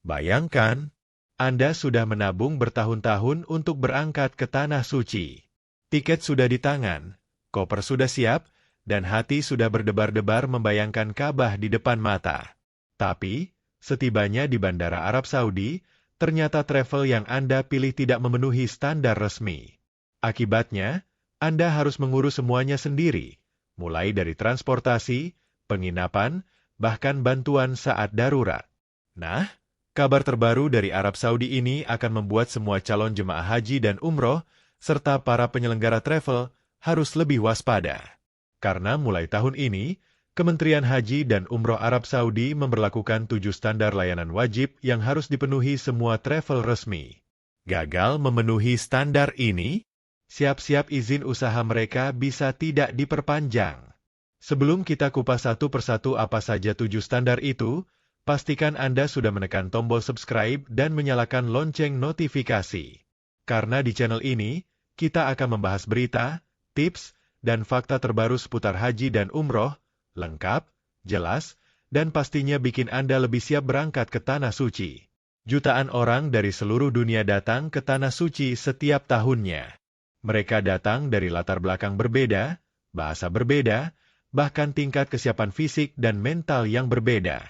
Bayangkan, Anda sudah menabung bertahun-tahun untuk berangkat ke Tanah Suci. Tiket sudah di tangan, koper sudah siap, dan hati sudah berdebar-debar membayangkan Ka'bah di depan mata. Tapi, setibanya di Bandara Arab Saudi, ternyata travel yang Anda pilih tidak memenuhi standar resmi. Akibatnya, Anda harus mengurus semuanya sendiri, mulai dari transportasi, penginapan, bahkan bantuan saat darurat. Nah, kabar terbaru dari Arab Saudi ini akan membuat semua calon jemaah haji dan umroh, serta para penyelenggara travel, harus lebih waspada. Karena mulai tahun ini, Kementerian Haji dan Umroh Arab Saudi memberlakukan 7 standar layanan wajib yang harus dipenuhi semua travel resmi. Gagal memenuhi standar ini, siap-siap izin usaha mereka bisa tidak diperpanjang. Sebelum kita kupas satu persatu apa saja 7 standar itu, pastikan Anda sudah menekan tombol subscribe dan menyalakan lonceng notifikasi. Karena di channel ini, kita akan membahas berita, tips, dan fakta terbaru seputar haji dan umroh, lengkap, jelas, dan pastinya bikin Anda lebih siap berangkat ke Tanah Suci. Jutaan orang dari seluruh dunia datang ke Tanah Suci setiap tahunnya. Mereka datang dari latar belakang berbeda, bahasa berbeda, bahkan tingkat kesiapan fisik dan mental yang berbeda.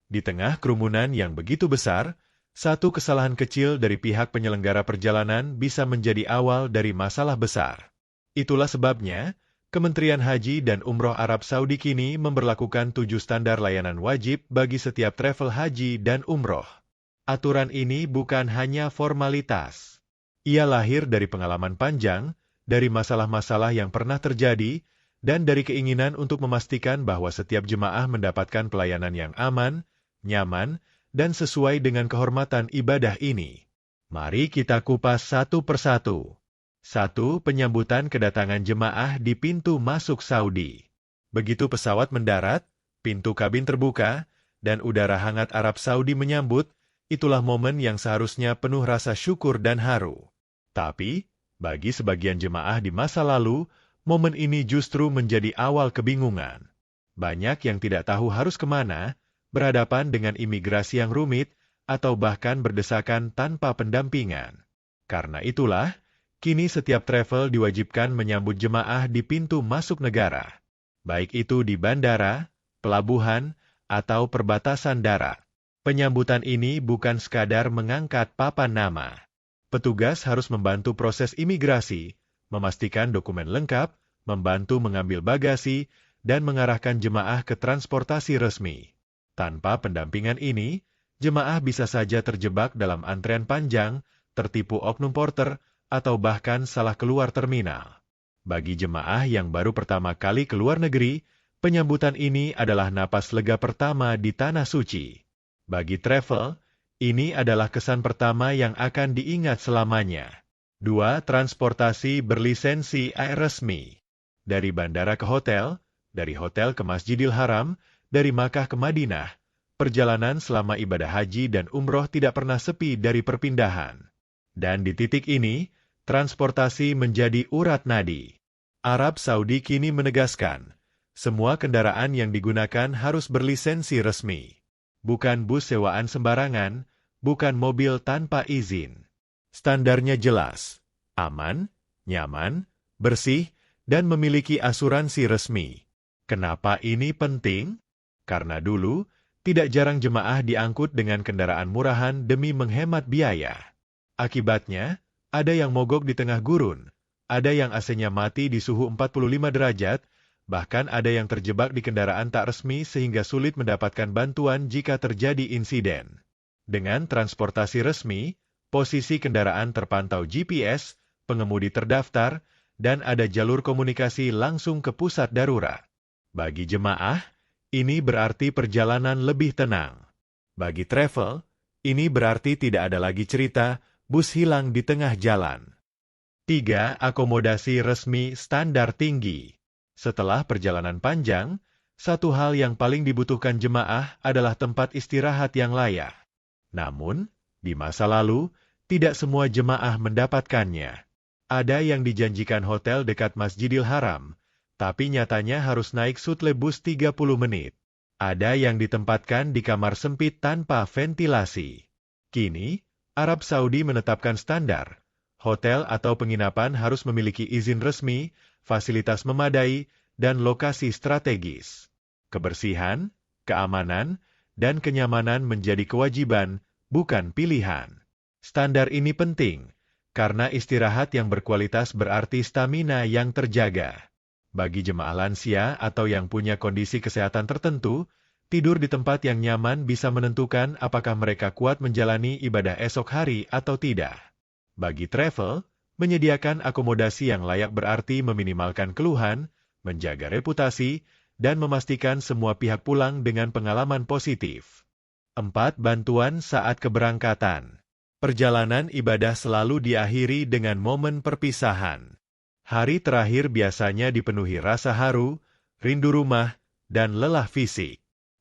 Di tengah kerumunan yang begitu besar, satu kesalahan kecil dari pihak penyelenggara perjalanan bisa menjadi awal dari masalah besar. Itulah sebabnya, Kementerian Haji dan Umroh Arab Saudi kini memberlakukan 7 standar layanan wajib bagi setiap travel haji dan umroh. Aturan ini bukan hanya formalitas. Ia lahir dari pengalaman panjang, dari masalah-masalah yang pernah terjadi, dan dari keinginan untuk memastikan bahwa setiap jemaah mendapatkan pelayanan yang aman, nyaman, dan sesuai dengan kehormatan ibadah ini. Mari kita kupas satu persatu. 1. Penyambutan kedatangan jemaah di pintu masuk Saudi. Begitu pesawat mendarat, pintu kabin terbuka, dan udara hangat Arab Saudi menyambut, itulah momen yang seharusnya penuh rasa syukur dan haru. Tapi, bagi sebagian jemaah di masa lalu, momen ini justru menjadi awal kebingungan. Banyak yang tidak tahu harus kemana, berhadapan dengan imigrasi yang rumit, atau bahkan berdesakan tanpa pendampingan. Karena itulah, kini setiap travel diwajibkan menyambut jemaah di pintu masuk negara, baik itu di bandara, pelabuhan, atau perbatasan darat. Penyambutan ini bukan sekadar mengangkat papan nama. Petugas harus membantu proses imigrasi, memastikan dokumen lengkap, membantu mengambil bagasi, dan mengarahkan jemaah ke transportasi resmi. Tanpa pendampingan ini, jemaah bisa saja terjebak dalam antrean panjang, tertipu oknum porter, atau bahkan salah keluar terminal. Bagi jemaah yang baru pertama kali keluar negeri, penyambutan ini adalah napas lega pertama di Tanah Suci. Bagi travel, ini adalah kesan pertama yang akan diingat selamanya. 2. Transportasi berlisensi air resmi. Dari bandara ke hotel, dari hotel ke Masjidil Haram, dari Makkah ke Madinah, perjalanan selama ibadah haji dan umroh tidak pernah sepi dari perpindahan. Dan di titik ini, transportasi menjadi urat nadi. Arab Saudi kini menegaskan, semua kendaraan yang digunakan harus berlisensi resmi. Bukan bus sewaan sembarangan, bukan mobil tanpa izin. Standarnya jelas, aman, nyaman, bersih, dan memiliki asuransi resmi. Kenapa ini penting? Karena dulu, tidak jarang jemaah diangkut dengan kendaraan murahan demi menghemat biaya. Akibatnya, ada yang mogok di tengah gurun, ada yang AC-nya mati di suhu 45 derajat, bahkan ada yang terjebak di kendaraan tak resmi sehingga sulit mendapatkan bantuan jika terjadi insiden. Dengan transportasi resmi, posisi kendaraan terpantau GPS, pengemudi terdaftar, dan ada jalur komunikasi langsung ke pusat darurat. Bagi jemaah, ini berarti perjalanan lebih tenang. Bagi travel, ini berarti tidak ada lagi cerita bus hilang di tengah jalan. 3. Akomodasi resmi standar tinggi. Setelah perjalanan panjang, satu hal yang paling dibutuhkan jemaah adalah tempat istirahat yang layak. Namun, di masa lalu, tidak semua jemaah mendapatkannya. Ada yang dijanjikan hotel dekat Masjidil Haram, tapi nyatanya harus naik shuttle bus 30 menit. Ada yang ditempatkan di kamar sempit tanpa ventilasi. Kini, Arab Saudi menetapkan standar. Hotel atau penginapan harus memiliki izin resmi, fasilitas memadai, dan lokasi strategis. Kebersihan, keamanan, dan kenyamanan menjadi kewajiban, bukan pilihan. Standar ini penting, karena istirahat yang berkualitas berarti stamina yang terjaga. Bagi jemaah lansia atau yang punya kondisi kesehatan tertentu, tidur di tempat yang nyaman bisa menentukan apakah mereka kuat menjalani ibadah esok hari atau tidak. Bagi travel, menyediakan akomodasi yang layak berarti meminimalkan keluhan, menjaga reputasi, dan memastikan semua pihak pulang dengan pengalaman positif. 4. Bantuan saat keberangkatan. Perjalanan ibadah selalu diakhiri dengan momen perpisahan. Hari terakhir biasanya dipenuhi rasa haru, rindu rumah, dan lelah fisik.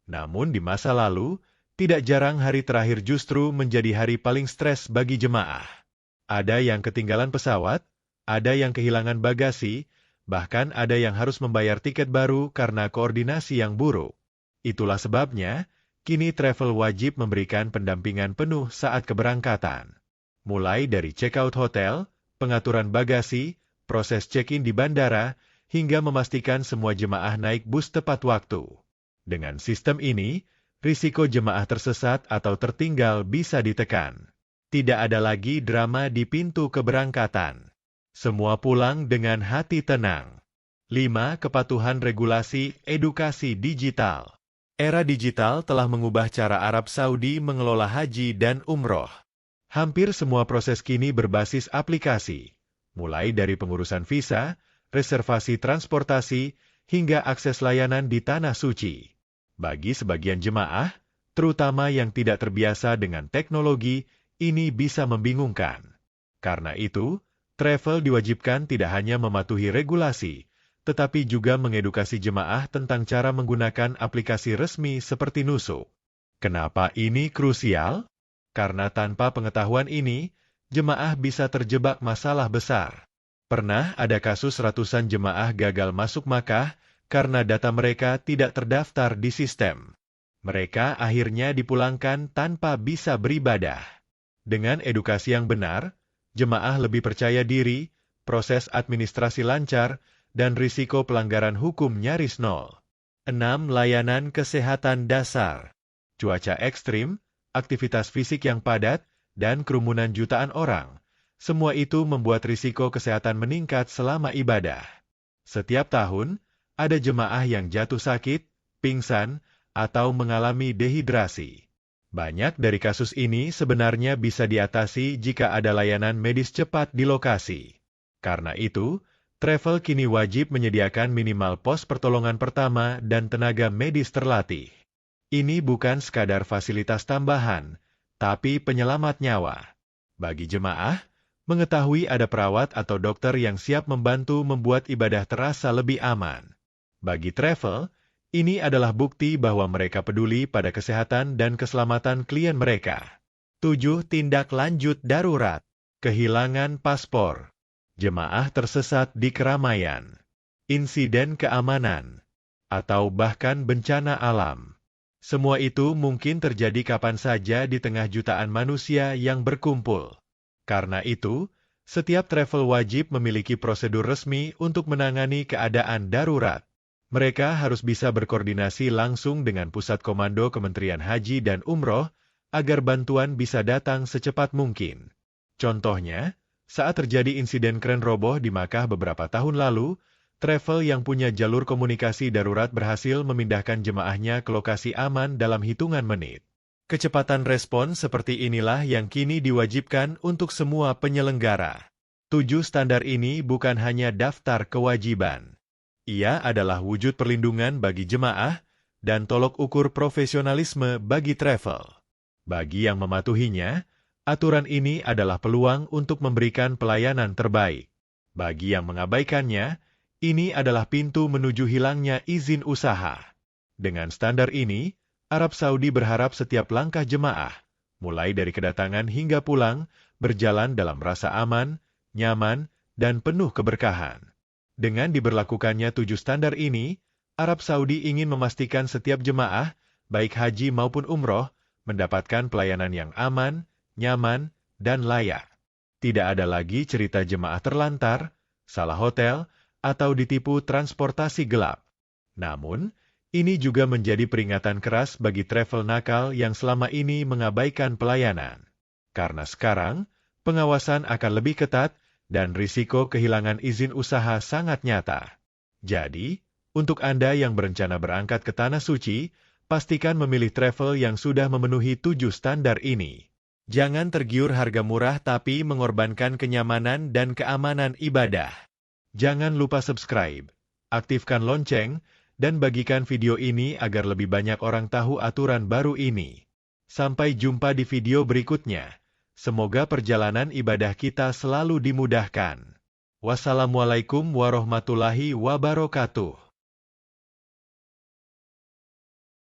Namun di masa lalu, tidak jarang hari terakhir justru menjadi hari paling stres bagi jemaah. Ada yang ketinggalan pesawat, ada yang kehilangan bagasi, bahkan ada yang harus membayar tiket baru karena koordinasi yang buruk. Itulah sebabnya, kini travel wajib memberikan pendampingan penuh saat keberangkatan. Mulai dari check-out hotel, pengaturan bagasi, proses check-in di bandara, hingga memastikan semua jemaah naik bus tepat waktu. Dengan sistem ini, risiko jemaah tersesat atau tertinggal bisa ditekan. Tidak ada lagi drama di pintu keberangkatan. Semua pulang dengan hati tenang. 5. Kepatuhan regulasi edukasi digital. Era digital telah mengubah cara Arab Saudi mengelola haji dan umroh. Hampir semua proses kini berbasis aplikasi. Mulai dari pengurusan visa, reservasi transportasi, hingga akses layanan di Tanah Suci. Bagi sebagian jemaah, terutama yang tidak terbiasa dengan teknologi, ini bisa membingungkan. Karena itu, travel diwajibkan tidak hanya mematuhi regulasi, tetapi juga mengedukasi jemaah tentang cara menggunakan aplikasi resmi seperti Nusuk. Kenapa ini krusial? Karena tanpa pengetahuan ini, jemaah bisa terjebak masalah besar. Pernah ada kasus ratusan jemaah gagal masuk Makkah karena data mereka tidak terdaftar di sistem. Mereka akhirnya dipulangkan tanpa bisa beribadah. Dengan edukasi yang benar, jemaah lebih percaya diri, proses administrasi lancar, dan risiko pelanggaran hukum nyaris nol. 6. Layanan kesehatan dasar. Cuaca ekstrim, aktivitas fisik yang padat, dan kerumunan jutaan orang. Semua itu membuat risiko kesehatan meningkat selama ibadah. Setiap tahun, ada jemaah yang jatuh sakit, pingsan, atau mengalami dehidrasi. Banyak dari kasus ini sebenarnya bisa diatasi jika ada layanan medis cepat di lokasi. Karena itu, travel kini wajib menyediakan minimal pos pertolongan pertama dan tenaga medis terlatih. Ini bukan sekadar fasilitas tambahan, tapi penyelamat nyawa. Bagi jemaah, mengetahui ada perawat atau dokter yang siap membantu membuat ibadah terasa lebih aman. Bagi travel, ini adalah bukti bahwa mereka peduli pada kesehatan dan keselamatan klien mereka. 7. Tindak lanjut darurat. Kehilangan paspor. Jemaah tersesat di keramaian. Insiden keamanan. Atau bahkan bencana alam. Semua itu mungkin terjadi kapan saja di tengah jutaan manusia yang berkumpul. Karena itu, setiap travel wajib memiliki prosedur resmi untuk menangani keadaan darurat. Mereka harus bisa berkoordinasi langsung dengan Pusat Komando Kementerian Haji dan Umroh agar bantuan bisa datang secepat mungkin. Contohnya, saat terjadi insiden kren roboh di Makkah beberapa tahun lalu, travel yang punya jalur komunikasi darurat berhasil memindahkan jemaahnya ke lokasi aman dalam hitungan menit. Kecepatan respon seperti inilah yang kini diwajibkan untuk semua penyelenggara. 7 standar ini bukan hanya daftar kewajiban. Ia adalah wujud perlindungan bagi jemaah dan tolok ukur profesionalisme bagi travel. Bagi yang mematuhinya, aturan ini adalah peluang untuk memberikan pelayanan terbaik. Bagi yang mengabaikannya, ini adalah pintu menuju hilangnya izin usaha. Dengan standar ini, Arab Saudi berharap setiap langkah jemaah, mulai dari kedatangan hingga pulang, berjalan dalam rasa aman, nyaman, dan penuh keberkahan. Dengan diberlakukannya 7 standar ini, Arab Saudi ingin memastikan setiap jemaah, baik haji maupun umroh, mendapatkan pelayanan yang aman, nyaman, dan layak. Tidak ada lagi cerita jemaah terlantar, salah hotel, atau ditipu transportasi gelap. Namun, ini juga menjadi peringatan keras bagi travel nakal yang selama ini mengabaikan pelayanan. Karena sekarang, pengawasan akan lebih ketat dan risiko kehilangan izin usaha sangat nyata. Jadi, untuk Anda yang berencana berangkat ke Tanah Suci, pastikan memilih travel yang sudah memenuhi 7 standar ini. Jangan tergiur harga murah tapi mengorbankan kenyamanan dan keamanan ibadah. Jangan lupa subscribe, aktifkan lonceng, dan bagikan video ini agar lebih banyak orang tahu aturan baru ini. Sampai jumpa di video berikutnya. Semoga perjalanan ibadah kita selalu dimudahkan. Wassalamualaikum warahmatullahi wabarakatuh.